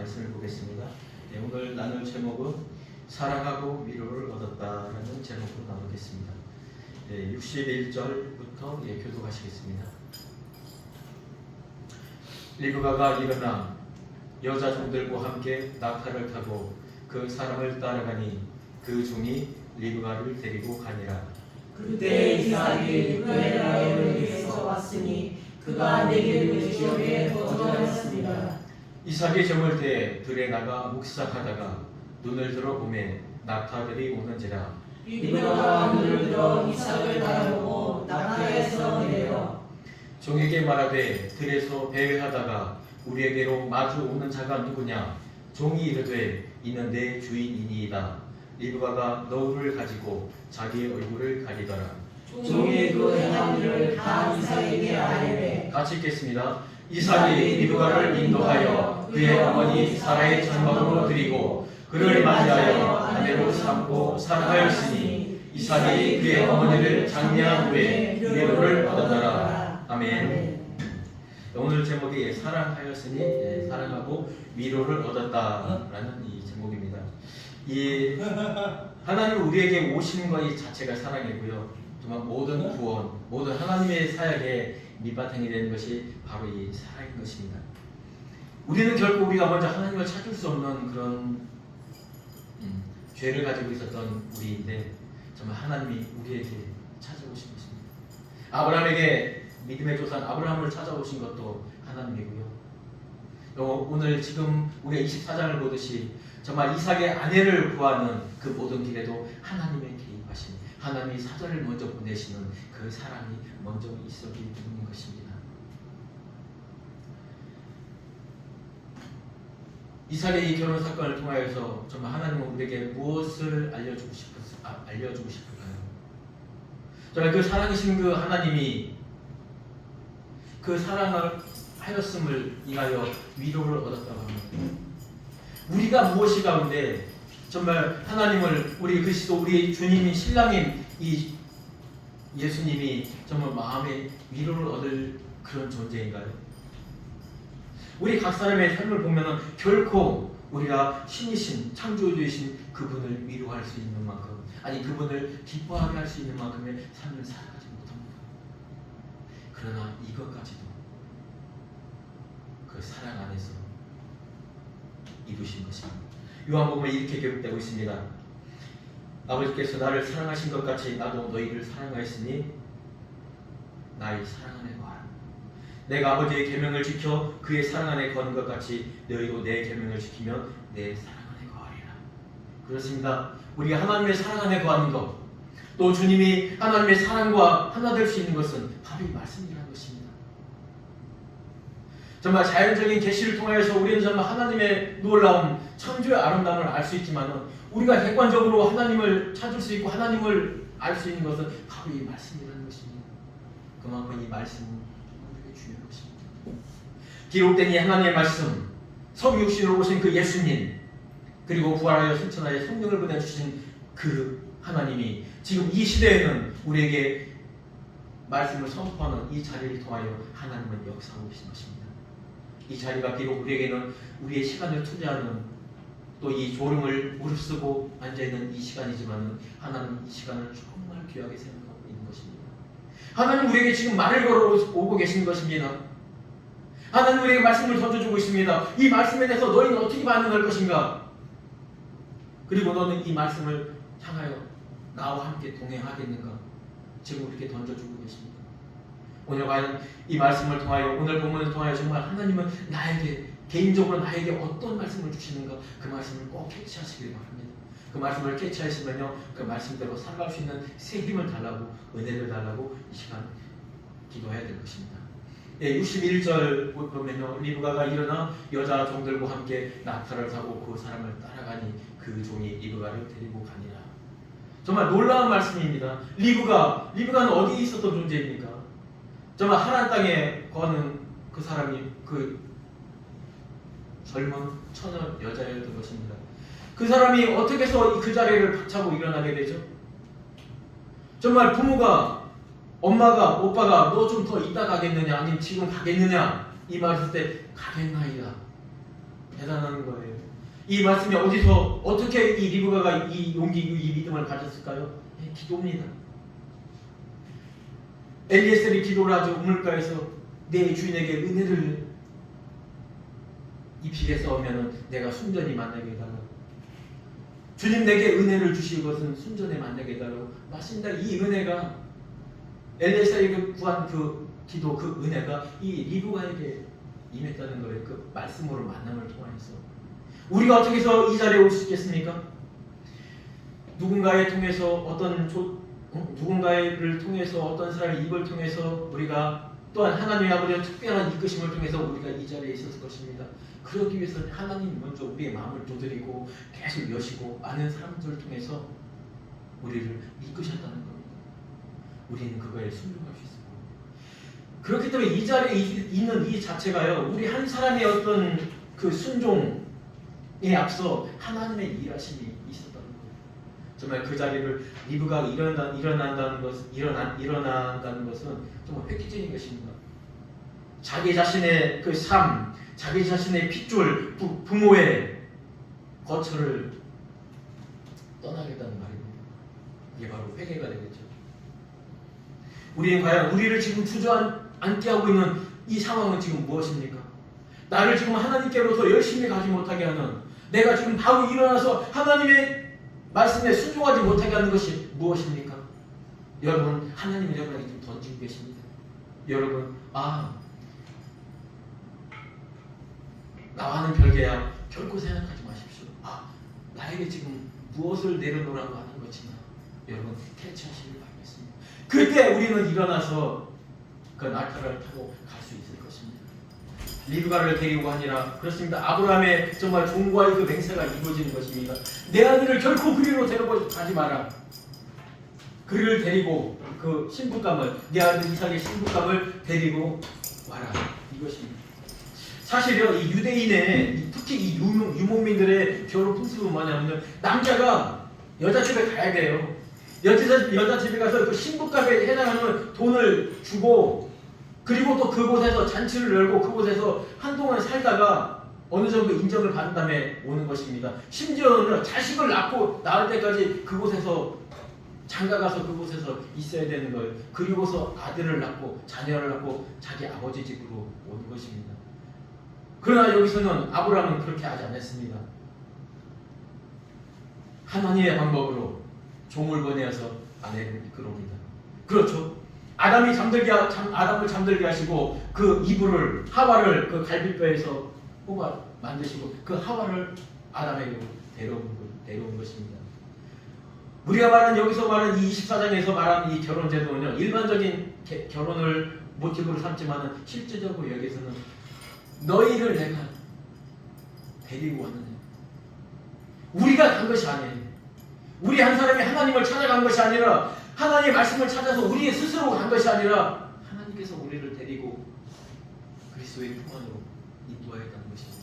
말씀을 보겠습니다. 오늘 나눌 제목은 사랑하고 위로를 얻었다라는 제목으로 나누겠습니다. 61절부터 교독하시겠습니다. 리브가가 일어나 여자 종들과 함께 낙타를 타고 그 사람을 따라가니 그 종이 리브가를 데리고 가니라. 그때 이삭이 베레라에서 왔으니 그가 내게 지역에 거주하였습니다. 이삭이 저물 때 들에 나가 묵삭하다가 눈을 들어 보매 낙타들이 오는지라. 리브가가 눈을 들어 이삭을 바라보고 낙타에서 내려 종에게 말하되 들에서 배회하다가 우리에게로 마주 오는 자가 누구냐? 종이 이르되 이는 내 주인이니이다. 리브가가 너울을 가지고 자기의 얼굴을 가리더라. 종이 그 행한 일을 다 이삭에게 아뢰되 같이 읽겠습니다. 이삭이 리브가를 인도하여 그의 어머니 사라의 장막으로 드리고 그를 맞이하여 아내로 삼고 사랑하였으니 이삭이 그의 어머니를 장례한 후에 위로를 얻었더라. 아멘. 오늘 제목이 사랑하였으니 사랑하고 위로를 얻었다라는 이 제목입니다. 이 하나님 우리에게 오시는 것 자체가 사랑이고요. 정말 모든 구원, 모든 하나님의 사역의 밑바탕이 되는 것이 바로 이 사랑인 것입니다. 우리는 결코 우리가 먼저 하나님을 찾을 수 없는 그런 죄를 가지고 있었던 우리인데 정말 하나님이 우리에게 찾아오신 것입니다. 아브라함에게 믿음의 조상 아브라함을 찾아오신 것도 하나님이고요. 오늘 지금 우리가 24장을 보듯이 정말 이삭의 아내를 구하는 그 모든 길에도 하나님의 개입하심, 하나님이 사자를 먼저 보내시는 그 사랑이 먼저 있었기 때문인 것입니다. 이삭의 이 결혼 사건을 통하여서 정말 하나님은 우리에게 무엇을 알려주고 싶을까요? 정말 그 사랑이신 그 하나님이 그 사랑을 하였음을 인하여 위로를 얻었다고 합니다. 우리가 무엇이 가운데 정말 하나님을 우리 그리스도 우리 주님인 신랑인 이 예수님이 정말 마음의 위로를 얻을 그런 존재인가요? 우리 각 사람의 삶을 보면은 결코 우리가 신이신 창조주이신 그분을 위로할 수 있는 만큼, 아니 그분을 기뻐하게 할 수 있는 만큼의 삶을 살아가지 못합니다. 그러나 이것까지도 그 사랑 안에서 이루신 것입니다. 요한복음에 이렇게 기록되고 있습니다. 아버지께서 나를 사랑하신 것 같이 나도 너희를 사랑하였으니 나의 사랑 안에 거하라. 내가 아버지의 계명을 지켜 그의 사랑 안에 거하는 것 같이 너희도 내 계명을 지키면 내 사랑 안에 거하리라. 그렇습니다. 우리가 하나님의 사랑 안에 거하는 것, 또 주님이 하나님의 사랑과 하나 될 수 있는 것은 바로 이 말씀이라는 것입니다. 정말 자연적인 계시를 통하여서 우리는 정말 하나님의 놀라운 창조의 아름다움을 알 수 있지만 우리가 객관적으로 하나님을 찾을 수 있고 하나님을 알 수 있는 것은 바로 이 말씀이라는 것입니다. 그만큼 이 말씀은 우리에게 중요한 것입니다. 기록된 이 하나님의 말씀, 성육신으로 오신 그 예수님, 그리고 부활하여 승천하여 성령을 보내주신 그 하나님이 지금 이 시대에는 우리에게 말씀을 선포하는 이 자리를 통하여 하나님은 역사하고 계신 것입니다. 이 자리가 비록 우리에게는 우리의 시간을 투자하는 또 이 졸음을 무릅쓰고 앉아있는 이 시간이지만 하나님은 이 시간을 정말 귀하게 생각하고 있는 것입니다. 하나님 우리에게 지금 말을 걸어오고 계신 것입니다. 하나님 우리에게 말씀을 던져주고 있습니다. 이 말씀에 대해서 너희는 어떻게 반응할 것인가? 그리고 너는 이 말씀을 향하여 나와 함께 동행하겠는가? 지금 이렇게 던져주고 계십니다. 오늘 과연 이 말씀을 통하여, 오늘 본문을 통하여 정말 하나님은 나에게, 개인적으로 나에게 어떤 말씀을 주시는가, 그 말씀을 꼭 캐치하시길 바랍니다. 그 말씀을 캐치하시면요, 그 말씀대로 살아갈 수 있는 새 힘을 달라고, 은혜를 달라고 이 시간 기도해야 될 것입니다. 61절 보면요, 리브가가 일어나 여자 종들과 함께 낙타를 타고 그 사람을 따라가니 그 종이 리브가를 데리고 가니라. 정말 놀라운 말씀입니다. 리브가는 어디에 있었던 존재입니까? 정말 하나님 땅에 거하는 그 사람이 그 젊은 처녀 여자였던 것입니다. 그 사람이 어떻게 해서 그 자리를 박차고 일어나게 되죠? 정말 부모가, 엄마가, 오빠가 너 좀 더 이따 가겠느냐, 아니면 지금 가겠느냐 이 말 했을 때 가겠나이다. 대단한 거예요. 이 말씀이 어디서 어떻게 이 리브가가 이 용기, 이 믿음을 가졌을까요? 기도입니다. 엘리에셀이 기도를 하죠. 우물가에서 내 주인에게 은혜를 입히겠사오면 내가 순전히 만나게 해달라고. 주님 내게 은혜를 주실 것은 순전히 만나게 해달라고. 맞습니다. 이 은혜가 엘리에셀이 구한 그 기도, 그 은혜가 이 리브가에게 임했다는 거예요. 그 말씀으로 만남을 통해서. 우리가 어떻게 해서 이 자리에 올 수 있겠습니까? 누군가를 통해서 누군가를 통해서 어떤 사람의 입을 통해서 우리가 또한 하나님의 아버지의 특별한 이끄심을 통해서 우리가 이 자리에 있었을 것입니다. 그러기 위해서는 하나님 먼저 우리의 마음을 두드리고 계속 여시고 많은 사람들을 통해서 우리를 이끄셨다는 겁니다. 우리는 그거에 순종할 수 있습니다. 그렇기 때문에 이 자리에 있는 이 자체가요, 우리 한 사람의 어떤 그 순종에 앞서 하나님의 일하심이 있었다는 거예요. 정말 그 자리를 리브가 일어난다는 것은 정말 획기적인 것입니다. 자기 자신의 그 삶, 자기 자신의 핏줄, 부모의 거처를 떠나겠다는 말입니다. 이게 바로 회개가 되겠죠. 우리는 과연 우리를 지금 주저앉게 하고 있는 이 상황은 지금 무엇입니까? 나를 지금 하나님께로서 열심히 가지 못하게 하는, 내가 지금 바로 일어나서 하나님의 말씀에 순종하지 못하게 하는 것이 무엇입니까? 여러분, 하나님은 여러분에게 좀 던지고 계십니다. 여러분, 나와는 별개야. 결코 생각하지 마십시오. 나에게 지금 무엇을 내려놓으라고 하는 것이나 여러분 캐치하시길 바라겠습니다. 그때 우리는 일어나서 그 낙타를 타고 갈 수 있을 것입니다. 리브가를 데리고 가니라. 그렇습니다. 아브라함의 정말 종과의 그 맹세가 이루어지는 것입니다. 내 아들을 결코 그리로 데리고 가지 마라. 그를 데리고 그 신부감을, 내 아들 이삭의 신부감을 데리고 와라. 이것입니다. 사실요, 이 유대인의 특히 이 유목민들의 결혼 풍습은 뭐냐면 남자가 여자 집에 가야 돼요. 여자 집에 가서 그 신부값에 해당하는 돈을 주고, 그리고 또 그곳에서 잔치를 열고 그곳에서 한동안 살다가 어느 정도 인정을 받은 다음에 오는 것입니다. 심지어는 자식을 낳을 때까지 그곳에서 장가가서 그곳에서 있어야 되는 거예요. 그리고서 아들을 낳고 자녀를 낳고 자기 아버지 집으로 오는 것입니다. 그러나 여기서는 아브라함은 그렇게 하지 않았습니다. 하나님의 방법으로 종을 보내어서 아내를 이끌어옵니다. 그렇죠. 아담을 잠들게 하시고 그 이브를, 하와를 그 갈비뼈에서 뽑아 만드시고 그 하와를 아담에게 데려온 것입니다. 우리가 말하는, 여기서 말하는 이 24장에서 말하는 이 결혼 제도는요, 일반적인 결혼을 모티브로 삼지만은 실제적으로 여기서는 너희를 내가 데리고 왔느냐, 우리가 간 것이 아니에요. 우리 한 사람이 하나님을 찾아간 것이 아니라, 하나님의 말씀을 찾아서 우리 스스로 간 것이 아니라 하나님께서 우리를 데리고 그리스도의 품 안으로 인도하였다는 것입니다.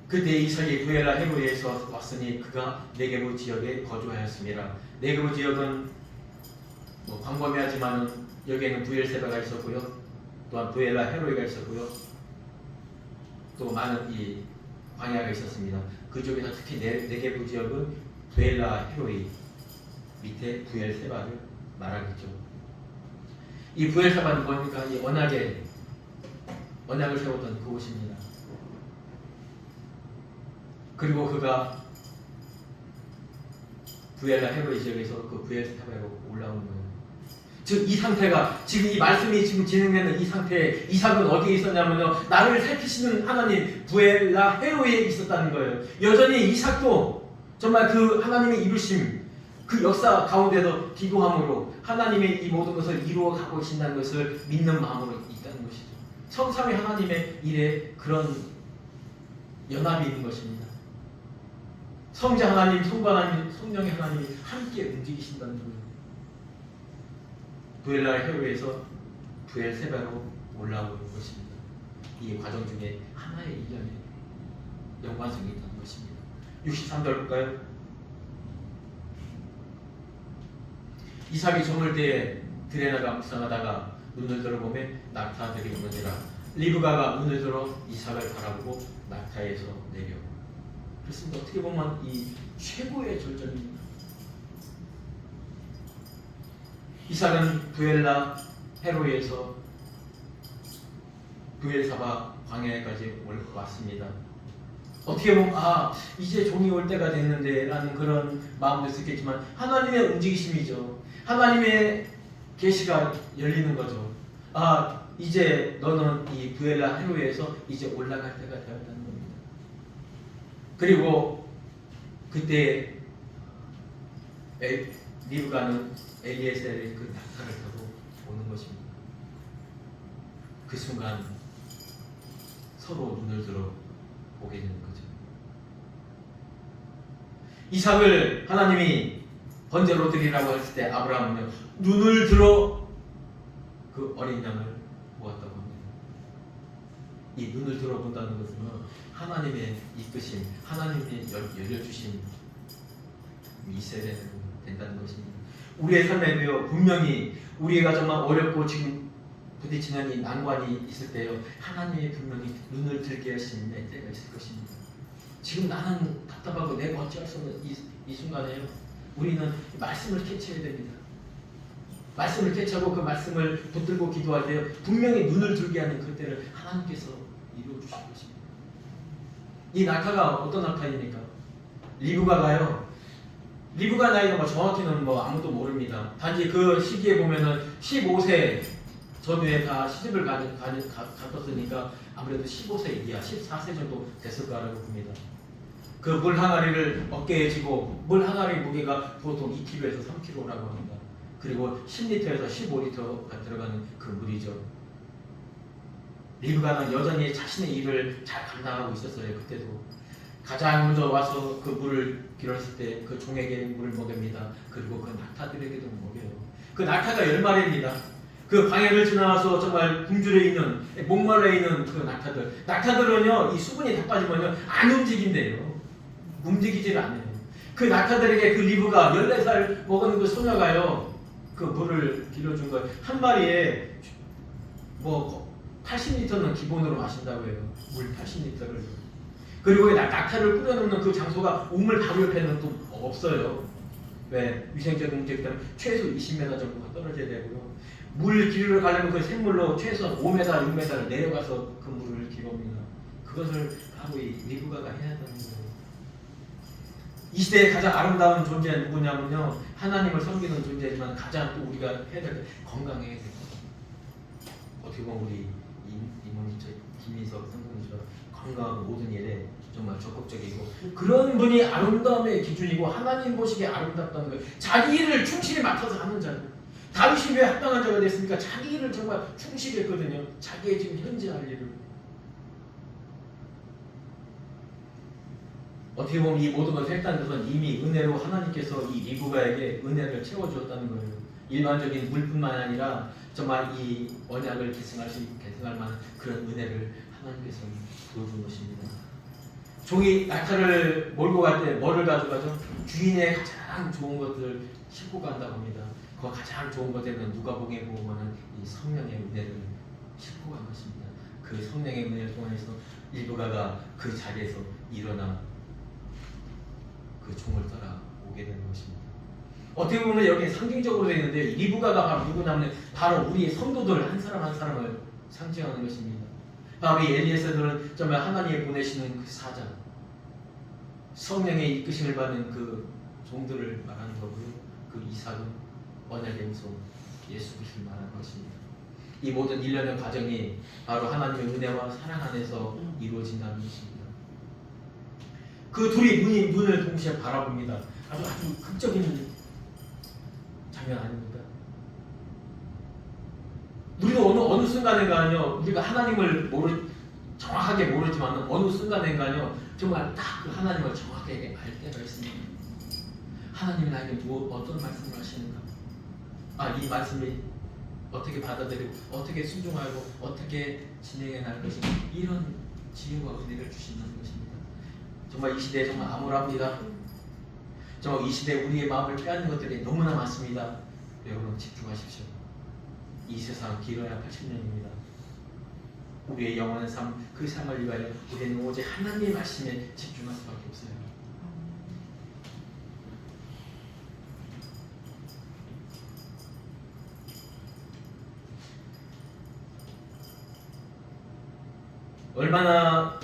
그때 이삭이 부엘라 헤로에서 왔으니 그가 네게부 지역에 거주하였습니다. 네게부 지역은 광범위하지만은 여기에는 부엘세바가 있었고요, 또한 부엘라 헤로이가 있었고요, 또 많은 이 광야가 있었습니다. 그쪽에서 특히 네게부 지역은 부엘라 헤로이 밑에 부엘세바를 말하겠죠. 이 부엘세바는 뭡니까? 이 언약을 세웠던 그곳입니다. 그리고 그가 부엘라 헤로이 지역에서 그 부엘세바로 올라오는 거예요. 즉 이 상태가, 지금 이 말씀이 지금 진행되는 이 상태에 이삭은 어디에 있었냐면요, 나를 살피시는 하나님 부엘라 헤로이에 있었다는 거예요. 여전히 이삭도 정말 그 하나님의 이루심, 그 역사 가운데서 기도함으로 하나님의 이 모든 것을 이루어 가고 계신다는 것을 믿는 마음으로 있다는 것이죠. 성삼위 하나님의 일에 그런 연합이 있는 것입니다. 성자 하나님, 성부 하나님, 성령의 하나님이 함께 움직이신다는 거예요. 부엘라 헤로에서 부엘세바로 올라오는 것입니다. 이 과정 중에 하나의 일련의 연관성이 있다는 것입니다. 63절 볼까요? 이삭이 저물 때에 들에 나가 묵상하다가 눈을 들어보면 낙타들이 오느니라. 리브가가 눈을 들어 이삭을 바라보고 낙타에서 내려. 그렇습니다. 어떻게 보면 이 최고의 절정입니다. 이삭은 부엘라 헤로에서 부엘사바 광야에까지 왔습니다. 어떻게 보면 이제 종이 올 때가 됐는데 라는 그런 마음도 있었겠지만 하나님의 움직이심이죠. 하나님의 계시가 열리는 거죠. 이제 너는 이 부엘라 헤로에서 이제 올라갈 때가 되었다는 겁니다. 그리고 그때 리브가는 엘리에셀의 그 낙타를 타고 오는 것입니다. 그 순간 서로 눈을 들어 보게 되는 거죠. 이삭을 하나님이 번제로 드리라고 했을 때 아브라함은 눈을 들어 그 어린 양을 보았다고 합니다. 이 눈을 들어 본다는 것은 하나님의 이끄심, 하나님이 열려주신 이세례 된다는 것입니다. 우리의 삶에도요, 분명히 우리가 정말 어렵고 지금 부딪히는 이 난관이 있을 때요, 하나님이 분명히 눈을 들게 하시는 때가 있을 것입니다. 지금 나는 답답하고 내가 어찌할 수 없는 이 순간에요, 우리는 말씀을 캐치해야 됩니다. 말씀을 캐치하고 그 말씀을 붙들고 기도할 때요, 분명히 눈을 들게 하는 그때를 하나님께서 이루어 주실 것입니다. 이 낙타가 어떤 낙타입니까? 리브가가요, 리브가 나이가 정확히는 아무도 모릅니다. 단지 그 시기에 보면은 15세 전후에 다 시집을 갔었으니까 아무래도 15세 이하, 14세 정도 됐을 거라고 봅니다. 그 물 항아리를 어깨에 지고, 물 항아리 무게가 보통 2kg에서 3kg라고 합니다. 그리고 10리터에서 15리터가 들어가는 그 물이죠. 리브가는 여전히 자신의 일을 잘 감당하고 있었어요. 그때도 가장 먼저 와서 그 물을 길었을 때 그 종에게 물을 먹입니다. 그리고 그 낙타들에게도 먹여요. 그 낙타가 10마리입니다. 그 광야를 지나와서 정말 굶주려 있는, 목말라 있는 그 낙타들은요, 이 수분이 다 빠지면요 안 움직인대요. 움직이지를 않아요. 그 낙타들에게 그 리브가 14살 먹은 그 소녀가요, 그 물을 길어준 거 한 마리에 80리터는 기본으로 마신다고 해요. 물 80리터를. 그리고 낙타를 끓여놓는 그 장소가 우물 바로 옆에는 또 없어요. 왜? 위생적 문제 때문에 최소 20m 정도가 떨어져야 되고요. 물 기르러 가려면 그 샘물로 최소 5m, 6m를 내려가서 그 물을 기릅니다. 그것을 바로 이 리브가가 해야 한다는 거예요. 이 시대에 가장 아름다운 존재는 누구냐면요, 하나님을 섬기는 존재지만 가장 또 우리가 해야 될 게 건강해야 돼요. 어떻게 보면 우리 이모님 김민석 선생님처럼 건강하고 모든 일에 정말 적극적이고, 그런 분이 아름다움의 기준이고 하나님 보시기에 아름답다는 거예요. 자기 일을 충실히 맡아서 하는 자예요. 다윗이 왜 합당한 자가 됐습니까? 자기 일을 정말 충실히 했거든요. 자기의 지금 현재 할 일을. 어떻게 보면 이 모든 것을 했다는 것은 이미 은혜로 하나님께서 이 리브가에게 은혜를 채워주었다는 거예요. 일반적인 물뿐만 아니라 정말 이 언약을 계승할 만한 그런 은혜를 하나님께서 부어준 것입니다. 종이 낙타를 몰고 갈 때 뭐를 가져가죠? 주인의 가장 좋은 것을 싣고 간다고 합니다. 그 가장 좋은 것에는 누가복음에 보면은 이 성령의 은혜를 싣고 간 것입니다. 그 성령의 은혜를 통해서 리브가가 그 자리에서 일어나 그 종을 따라 오게 되는 것입니다. 어떻게 보면 여기 상징적으로 되어 있는데, 리브가가 바로 누구냐면 바로 우리의 성도들 한 사람 한 사람을 상징하는 것입니다. 바로 이 엘리에셀들은 정말 하나님이 보내시는 그 사자, 성령의 이끄심을 받는 그 종들을 말하는 거고요. 그 이삭은 언약의 후손 예수 그리스도를 말하는 것입니다. 이 모든 일련의 과정이 바로 하나님의 은혜와 사랑 안에서 이루어진다는 것입니다. 그 둘이 눈을 동시에 바라봅니다. 아주 극적인 장면 아닙니까? 우리도 어느 순간인가요, 우리가 하나님을 정확하게 모르지만 어느 순간인가요, 정말 딱 그 하나님을 정확하게 알 때가 있습니다. 하나님이 나에게 어떤 말씀을 하시는가? 이 말씀이 어떻게 받아들이고 어떻게 순종하고 어떻게 진행해 나갈 것인가, 이런 지혜와 은혜를 주신다는 것입니다. 정말 이 시대에 정말 암울합니다. 정말 이 시대에 우리의 마음을 빼앗는 것들이 너무나 많습니다. 여러분 집중하십시오. 이 세상 길어야 80년입니다. 우리의 영원한 삶, 그 삶을 위하여 우리는 오직 하나님의 말씀에 집중할 수밖에 없어요. 얼마나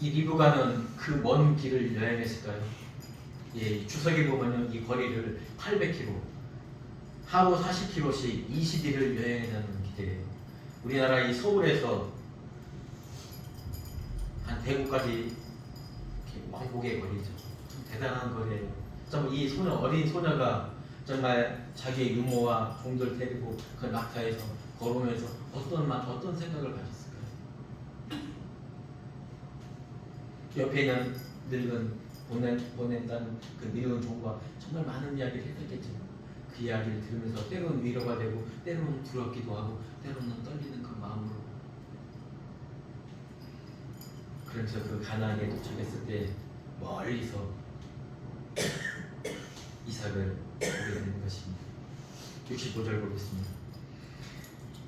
이 리브가는 그 먼 길을 여행했을까요? 예, 주석에 보면요, 이 거리를 800km, 하루 40km씩 20일을 여행하는 길이에요. 우리나라 이 서울에서 한 대구까지 이렇게 왕복의 거리죠. 참 대단한 거리예요. 참 이 소녀, 어린 소녀가 정말 자기의 유모와 종들 데리고 그 낙타에서 걸으면서 어떤 생각을 가졌을까요? 옆에 있는 늙은 보낸다는 그 늙은 종과 정말 많은 이야기를 했었겠죠. 그 이야기를 들으면서 때로는 위로가 되고 때로는 두렵기도 하고 때로는 떨리는 그 마음으로, 그래서 그 가나안에 도착했을 때 멀리서 이삭을 보게 되는 것입니다. 65절 보겠습니다.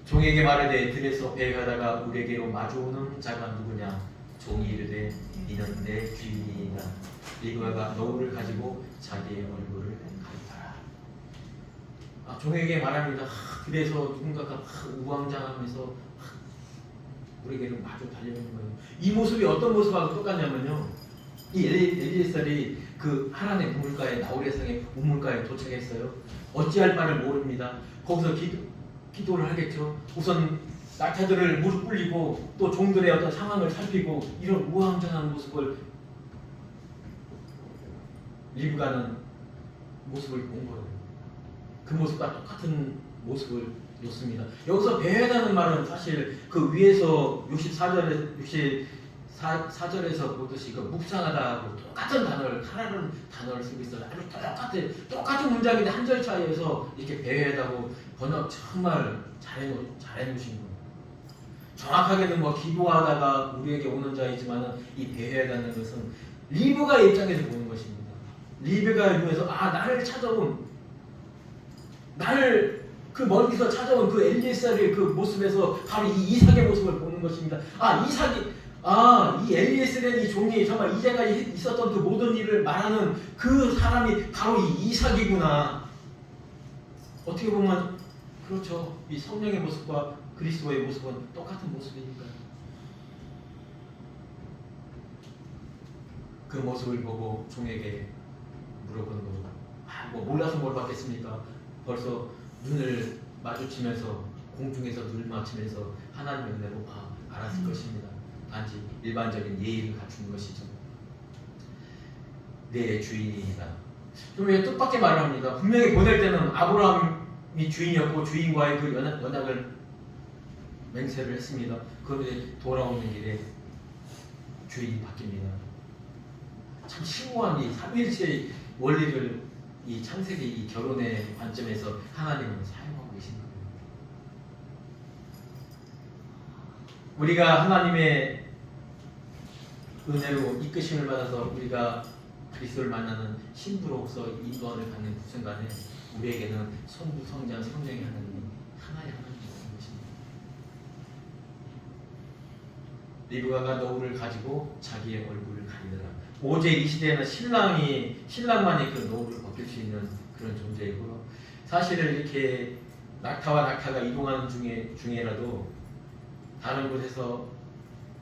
종에게 말하되 들에서 배에 가다가 우리에게로 마주오는 자가 누구냐? 종이 이르되 이는 내 주인이니이다. 리브가가 노울을 가지고 자기의 얼굴을 가리더라. 종에게 말합니다. 그래서 누군가가 우왕좌왕하면서 우리에게로 마주 달려오는 거예요. 이 모습이 어떤 모습하고 똑같냐면요, 이 엘리에셀이 그 하란의 우물가에, 나홀의 우물가에 도착했어요. 어찌할 바를 모릅니다. 거기서 기도를 하겠죠. 우선 낙타들을 무릎 꿇리고 또 종들의 어떤 상황을 살피고 이런 우왕좌왕한 모습을 리브가는 모습을 본 거예요. 그 모습과 똑같은 모습을 놓습니다. 여기서 배회라는 말은 사실 그 위에서 64절에서 보듯이 그 묵상하다고 똑같은 단어를, 하나는 단어를 쓰고 있어요. 아주 똑같은 문장인데 한 절 차이에서 이렇게 배회하다고 번역 정말 잘해놓으신 거예요. 정확하게는 뭐 기도하다가 우리에게 오는 자이지만은 이 배회하다는 것은 리브가의 입장에서 보는 것입니다. 리브가의 입장에서 나를 그 멀리서 찾아온 그 엘리에셀의 그 모습에서 바로 이 이삭의 모습을 보는 것입니다. 이 엘리에셀의 이 종이 정말 이제까지 있었던 그 모든 일을 말하는 그 사람이 바로 이 이삭이구나. 어떻게 보면 그렇죠. 이 성령의 모습과 그리스도의 모습은 똑같은 모습이니까요. 그 모습을 보고 종에게 물어보는 거죠. 뭐 몰라서 뭘 받겠습니까? 벌써 눈을 마주치면서, 공중에서 눈을 마주치면서 하나님의 은혜로 알았을 것입니다. 단지 일반적인 예의를 갖추는 것이죠. 내 주인이다. 좀 뜻밖의 말을 합니다. 분명히 보낼 때는 아브라함이 주인이었고 주인과의 그 연약을 맹세를 했습니다. 그런데 돌아오는 길에 주인이 바뀝니다. 참 심오한 이 삼위일체의 원리를 이 창세기 이 결혼의 관점에서 하나님은 사용하고 계신 거예요. 우리가 하나님의 은혜로 이끄심을 받아서 우리가 그리스도를 만나는 신부로서 인도함을 받는 그 순간에 우리에게는 성부, 성자, 성령의 하나님이 하나의 하나님이 있는 것입니다. 리브가가 노울을 가지고 자기의 얼굴을 가리더라. 오직 이 시대에는 신랑만이 그 노울을 벗길 수 있는 그런 존재이고요. 사실은 이렇게 낙타와 낙타가 이동하는 중에라도 다른 곳에서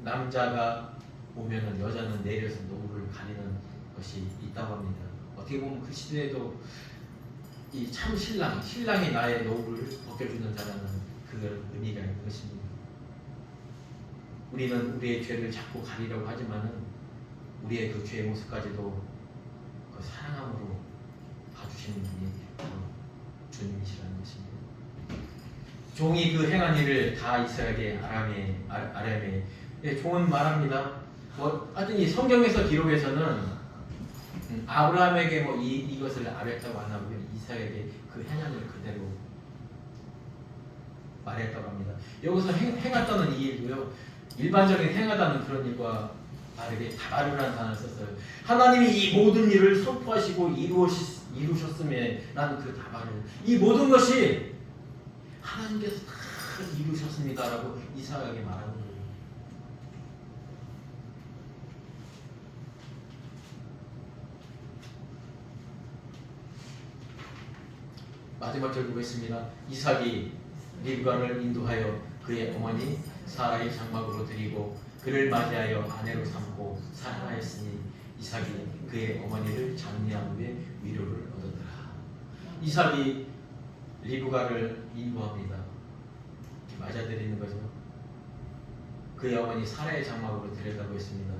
남자가 오면은 여자는 내려서 노울을 가리는 것이 있다고 합니다. 어떻게 보면 그 시대에도 이 참 신랑이 나의 노울을 벗겨주는 자라는 그 의미가 있는 것입니다. 우리는 우리의 죄를 자꾸 가리려고 하지만은 우리의 그 죄의 모습까지도 그 사랑함으로 봐주시는 분이 바로 주님이시라는 것입니다. 종이 그 행한 일을 다 이스라엘의 아람에 종은 말합니다. 하여튼 이 성경에서 기록에서는 아브라함에게 이것을 아뢰었다고 안 하고요, 이삭에게 그 행한을 그대로 말했다고 합니다. 여기서 행했다는 이 일도요, 일반적인 행하다는 그런 일과 다르게 다바르라는 단어를 썼어요. 하나님이 이 모든 일을 선포하시고 이루셨음에라는 그 답안을 이 모든 것이 하나님께서 다 이루셨습니다라고 이삭에게 말하는 거예요. 마지막 절 보겠습니다. 이삭이 리브가를 인도하여 그의 어머니 사라의 장막으로 드리고 그를 맞이하여 아내로 삼고 사랑하였으니 이삭이 그의 어머니를 장례한 후에 위로를 얻었더라. 이삭이 리브가를 인도합니다. 맞아들이는 거죠. 그의 어머니 사라의 장막으로 데려가고 했습니다.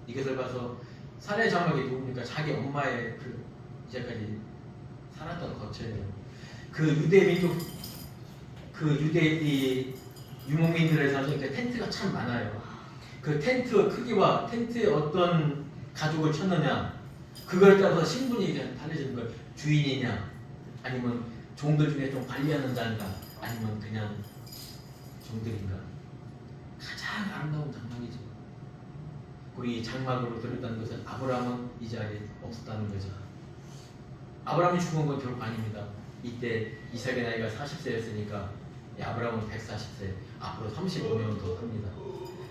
이것을 봐서 사라의 장막이 누굽니까? 자기 엄마의 그 이제까지 살았던 거처예요. 그 유대 민족, 그 유대 이 유목민들에서 텐트가 참 많아요. 그 텐트 크기와 텐트에 어떤 가죽을 쳤느냐, 그걸 따라서 신분이 이제 달라지는 거예요. 주인이냐, 아니면 종들 중에 좀 관리하는 자인가, 아니면 그냥 종들인가. 가장 아름다운 장막이죠. 우리 장막으로 들었다는 것은 아브라함은 이 자리에 없었다는 거죠. 아브라함이 죽은 건 결코 아닙니다. 이때 이삭의 나이가 40세였으니까 아브라함은 140세, 앞으로 35년 더 삽니다.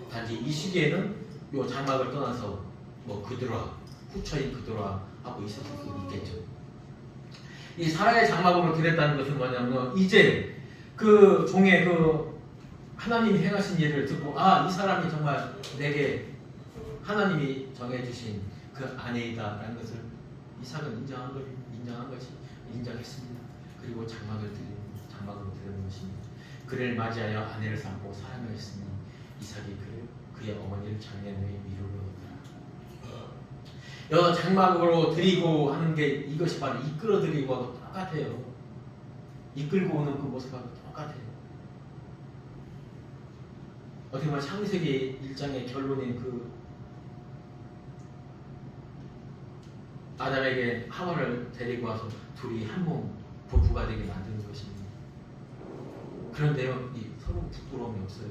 단지 이 시기에는 요 장막을 떠나서 뭐 그드라, 후처인 그드라 하고 있었을 수 있겠죠. 이 사라의 장막으로 들였다는 것은 뭐냐면 이제 그 종의 그 하나님이 행하신 일을 듣고 아, 이 사람이 정말 내게 하나님이 정해주신 그 아내이다라는 것을 이삭은 인정했습니다. 그리고 장막으로 들여는 것입니다. 그를 맞이하여 아내를 삼고 사랑하였으니 이삭이 그의 어머니를 장례 후에 위로를 얻더라. 여러 장막으로 드리고 하는 게 이것이 바로 이끌어드리고하고 똑같아요. 이끌고 오는 그 모습하고 똑같아요. 어떻게 보면 창세기 1장의 결론인 그 아담에게 하와를 데리고 와서 둘이 한 몸 부부가 되게 만드는 것입니다. 그런데요, 서로 부끄러움이 없어요.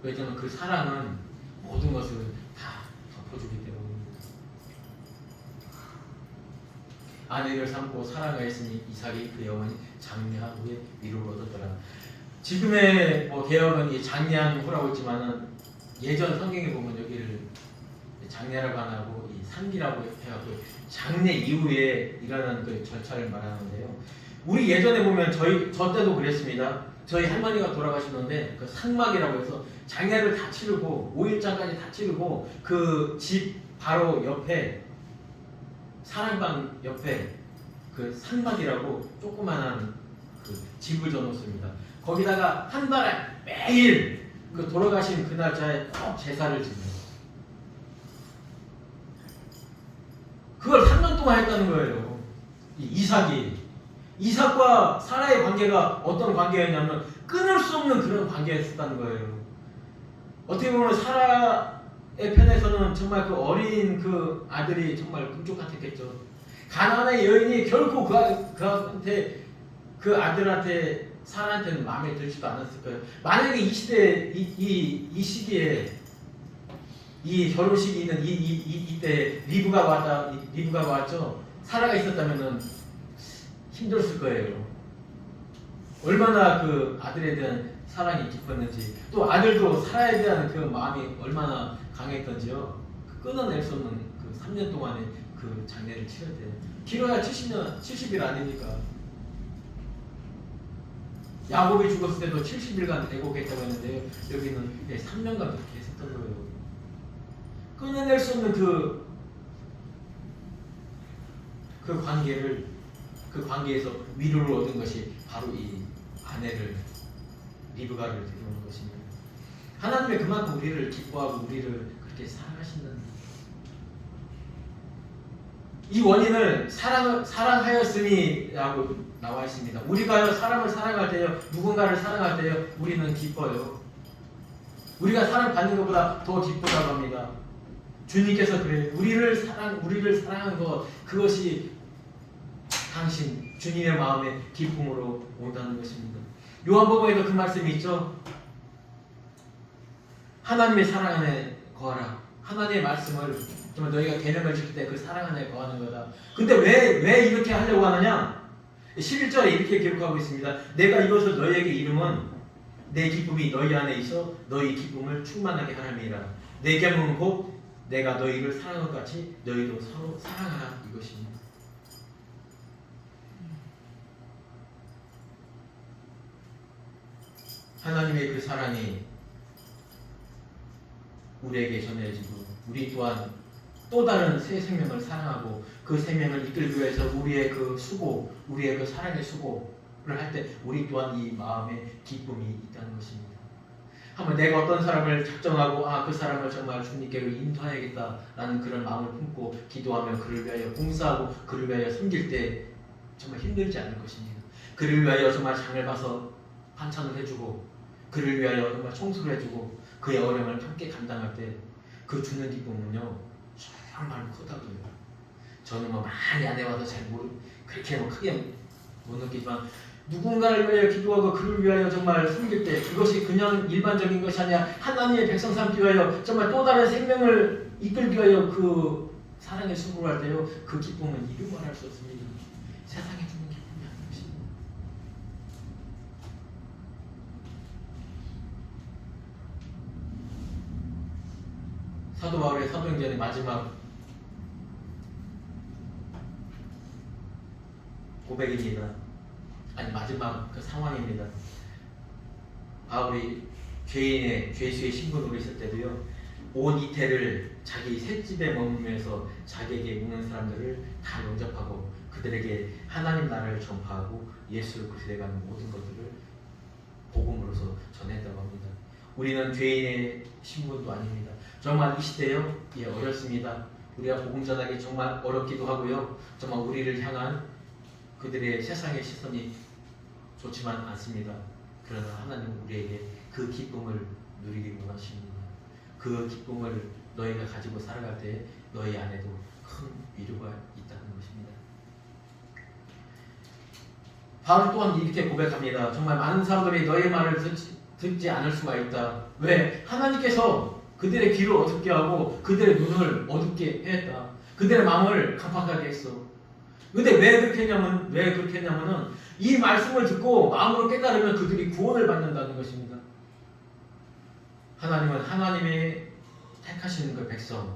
왜냐하면 그 사랑은 모든 것을 다 덮어주기 때문입니다. 아내를 삼고 사랑하였으니 이삭이 그의 어머니 장례한 후에 위로를 얻었더라. 지금의 뭐 개혁은 이 장례한 후라고 했지만은 예전 성경에 보면 여기를 장례라고 안 하고 이 상기라고 해갖고 장례 이후에 일어나는 그 절차를 말하는데요. 우리 예전에 보면 저 때도 그랬습니다. 저희 할머니가 돌아가시는데 그 상막이라고 해서 장례를 다 치르고 5일장까지 다 치르고 그 집 바로 옆에 사랑방 옆에 그 상막이라고 조그만한 그 집을 져놓습니다. 거기다가 한 달에 매일 그 돌아가신 그 날짜에 꼭 제사를 지내요. 그걸 3년 동안 했다는 거예요. 이삭과 사라의 관계가 어떤 관계였냐면 끊을 수 없는 그런 관계였다는 거예요. 어떻게 보면 사라의 편에서는 정말 그 어린 그 아들이 정말 금쪽 같았겠죠. 가나안의 여인이 결코 그 아들한테 사라한테는 마음에 들지도 않았을 거예요. 만약에 이 시대 이 시기에 이 결혼식이 있는 이때 리브가가 왔죠. 사라가 있었다면은 힘들었을 거예요. 얼마나 그 아들에 대한 사랑이 깊었는지, 또 아들도 사라에 대한 그 마음이 얼마나 강했던지요. 끊어낼 수 없는 그 3년 동안의 그 장례를 치렀대요. 길어야 70일 아닙니까? 야곱이 죽었을 때도 70일간 애곡했다고 했는데요. 여기는 3년간 그렇게 했었던 거예요. 끊어낼 수 없는 그 관계를, 그 관계에서 위로를 얻은 것이 바로 이 아내를, 리브가를 데려오는 것입니다. 하나님이 그만큼 우리를 기뻐하고 우리를 그렇게 사랑하신다는 이 원인을 사랑하였으니 라고 나와 있습니다. 우리가 사람을 사랑할 때요, 누군가를 사랑할 때요, 우리는 기뻐요. 우리가 사랑받는 것보다 더 기쁘다고 합니다. 주님께서 그래요. 우리를 사랑한 것, 그것이 당신 주님의 마음의 기쁨으로 온다는 것입니다. 요한복음에도 그 말씀이 있죠. 하나님의 사랑 안에 거하라. 하나님의 말씀을 정말 너희가 계명을 지킬 때 그 사랑 안에 거하는 거다. 근데 왜 이렇게 하려고 하느냐? 11절에 이렇게 기록하고 있습니다. 내가 이것을 너희에게 이름은 내 기쁨이 너희 안에 있어 너희 기쁨을 충만하게 하람이라. 내 계명은 곧 내가 너희를 사랑한 것 같이 너희도 서로 사랑하라 이것입니다. 하나님의 그 사랑이 우리에게 전해지고 우리 또한 또 다른 새 생명을 사랑하고 그 생명을 이끌기 위해서 우리의 그 수고, 우리의 그 사랑의 수고를 할 때 우리 또한 이 마음에 기쁨이 있다는 것입니다. 한번 내가 어떤 사람을 작정하고 그 사람을 정말 주님께로 인도해야겠다라는 그런 마음을 품고 기도하며 그를 위하여 봉사하고 그를 위하여 섬길 때 정말 힘들지 않을 것입니다. 그를 위하여 정말 장을 봐서 반찬을 해주고 그를 위하여 정말 청소를 해주고 그의 어려움을 함께 감당할 때 그 주는 기쁨은요 정말 크다고요. 저는 뭐 많이 안 해와서 잘 그렇게 크게 못 느끼지만 누군가를 위하여 기도하고 그를 위하여 정말 섬길 때 그것이 그냥 일반적인 것이 아니라 하나님의 백성 삼기 위하여 정말 또 다른 생명을 이끌기 위하여 그 사랑의 수고를 할 때요 그 기쁨은 이루 말할 수 없습니다. 세상에 주는 기쁨이 아닌 것입니다. 사도 바울의 사도행전의 마지막 고백입니다. 아니 마지막 그 상황입니다. 바울이 죄수의 신분으로 있을 때도요 온 이태를 자기 셋집에 머물면서 자기에게 오는 사람들을 다 영접하고 그들에게 하나님 나라를 전파하고 예수를 구세가는 모든 것들을 복음으로서 전했다고 합니다. 우리는 죄인의 신분도 아닙니다. 정말 이 시대요 어렵습니다. 우리가 복음 전하기 정말 어렵기도 하고요 정말 우리를 향한 그들의 세상의 시선이 좋지만 않습니다. 그러나 하나님 우리에게 그 기쁨을 누리기 원하십니다. 그 기쁨을 너희가 가지고 살아갈 때 너희 안에도 큰 위로가 있다는 것입니다. 바울 또한 이렇게 고백합니다. 정말 많은 사람들이 너희 말을 듣지 않을 수가 있다. 왜? 하나님께서 그들의 귀를 어둡게 하고 그들의 눈을 어둡게 했다. 그들의 마음을 깜빡하게 했어. 근데 왜 그렇게 했냐면은 이 말씀을 듣고 마음으로 깨달으면 그들이 구원을 받는다는 것입니다. 하나님은 하나님의 택하시는 그 백성에게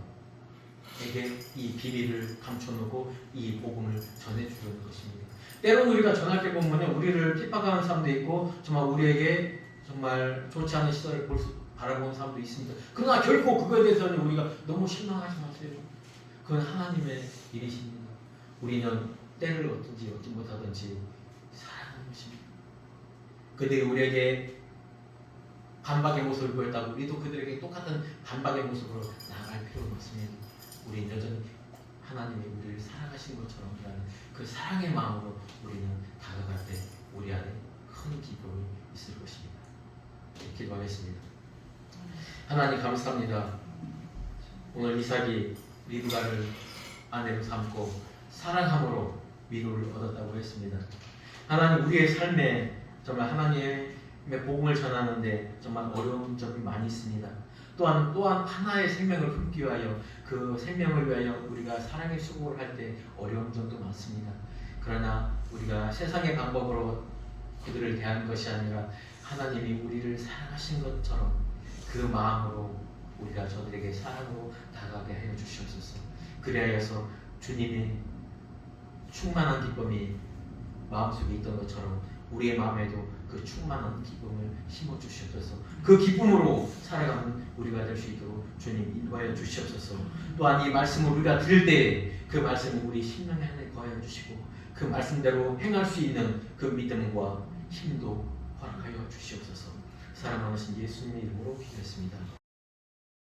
이 비밀을 감춰놓고 이 복음을 전해주려는 것입니다. 때로는 우리가 전할 때 보면 우리를 핍박하는 사람도 있고 정말 우리에게 정말 좋지 않은 시선을 바라보는 사람도 있습니다. 그러나 결코 그거에 대해서는 우리가 너무 실망하지 마세요. 그건 하나님의 일이십니다. 우리는 때를 얻든지 얻지 못하든지 사랑하는 것입니다. 그들이 우리에게 반박의 모습을 보였다고 우리도 그들에게 똑같은 반박의 모습으로 나아갈 필요는 없습니다. 우리는 여전히 하나님이 우리를 사랑하시는 것처럼 라는 그 사랑의 마음으로 우리는 다가갈 때 우리 안에 큰 기쁨이 있을 것입니다. 기도하겠습니다. 하나님 감사합니다. 오늘 이삭이 리브가를 아내로 삼고 사랑함으로 위로를 얻었다고 했습니다. 하나님 우리의 삶에 정말 하나님의 복음을 전하는데 정말 어려운 점이 많이 있습니다. 또한 하나의 생명을 품기 위하여 그 생명을 위하여 우리가 사랑의 수고를 할 때 어려운 점도 많습니다. 그러나 우리가 세상의 방법으로 그들을 대하는 것이 아니라 하나님이 우리를 사랑하신 것처럼 그 마음으로 우리가 저들에게 사랑으로 다가가게 하여 주시옵소서. 그리하여서 주님의 충만한 기쁨이 마음속에 있던 것처럼 우리의 마음에도 그 충만한 기쁨을 심어 주시옵소서. 그 기쁨으로 살아가는 우리가 될 수 있도록 주님 인도하여 주시옵소서. 또한 이 말씀을 우리가 들을 때 그 말씀을 우리 심령에 안에 거하여 주시고 그 말씀대로 행할 수 있는 그 믿음과 힘도 허락하여 주시옵소서. 사랑하신 예수님의 이름으로 기도했습니다.